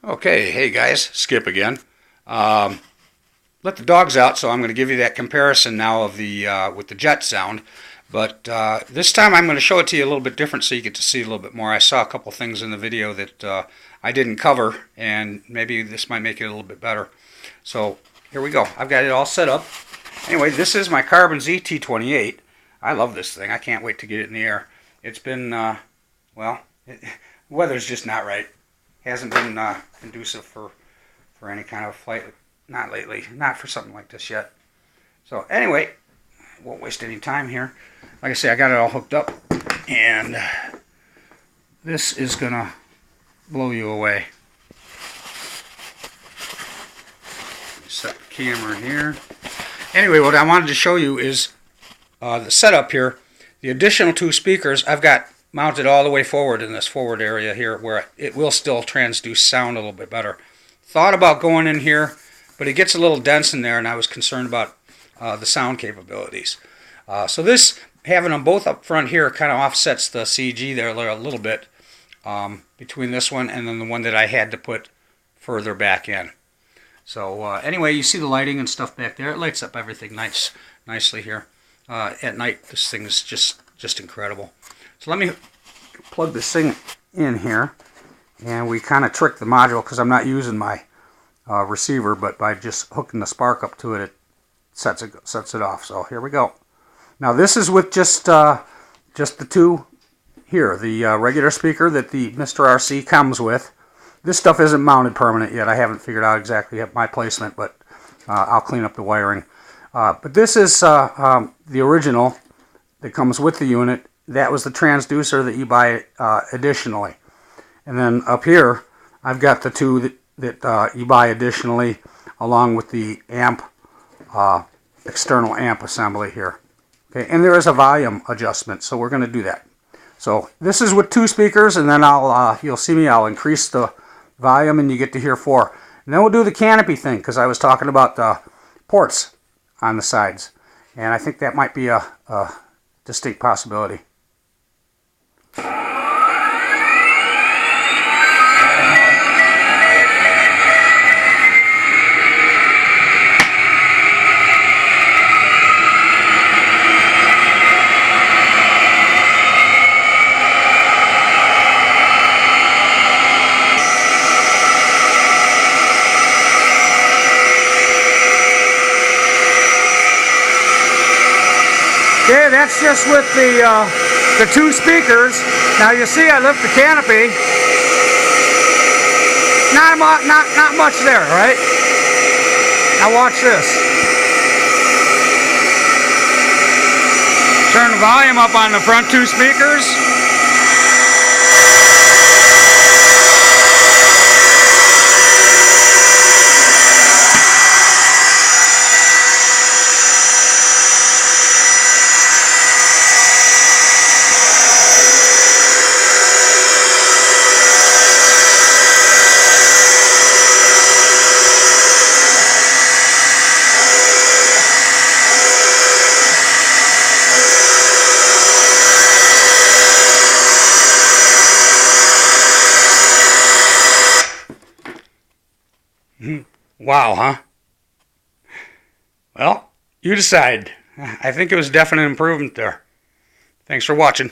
Okay, hey guys, Skip again. Let the dogs out, so I'm going to give you that comparison now of the with the jet sound. But this time I'm going to show it to you a little bit different so you get to see a little bit more. I saw a couple things in the video that I didn't cover, and maybe this might make it a little bit better. So here we go. I've got it all set up. Anyway, this is my Carbon ZT28. I love this thing. I can't wait to get it in the air. It's been, weather's just not right. Hasn't been conducive for any kind of flight. Not lately. Not for something like this yet. So anyway, won't waste any time here. Like I say, I got it all hooked up, and this is gonna blow you away. Set the camera here. Anyway, what I wanted to show you is the setup here. The additional two speakers I've got mounted all the way forward in this forward area here, where it will still transduce sound a little bit better. Thought about going in here, but it gets a little dense in there, and I was concerned about the sound capabilities. So this, having them both up front here, kind of offsets the CG there a little bit between this one and then the one that I had to put further back in. So anyway, you see the lighting and stuff back there. It lights up everything nicely here. At night, this thing is just incredible. So let me plug this thing in here, and we kind of trick the module because I'm not using my receiver, but by just hooking the spark up to it, it sets it off. So here we go. Now this is with just the two here, the regular speaker that the Mr. RC comes with. This stuff isn't mounted permanent yet. I haven't figured out exactly my placement, but I'll clean up the wiring. But this is the original that comes with the unit. That was the transducer that you buy additionally. And then up here, I've got the two that you buy additionally, along with the amp, external amp assembly here. Okay, and there is a volume adjustment, so we're going to do that. So this is with two speakers, and then you'll see me, I'll increase the volume, and you get to hear 4. And then we'll do the canopy thing, because I was talking about the ports on the sides, and I think that might be a distinct possibility. Okay, that's just with the two speakers. Now you see I lift the canopy. Not much there, right? Now watch this. Turn the volume up on the front two speakers. Wow, huh? Well, you decide. I think it was a definite improvement there. Thanks for watching.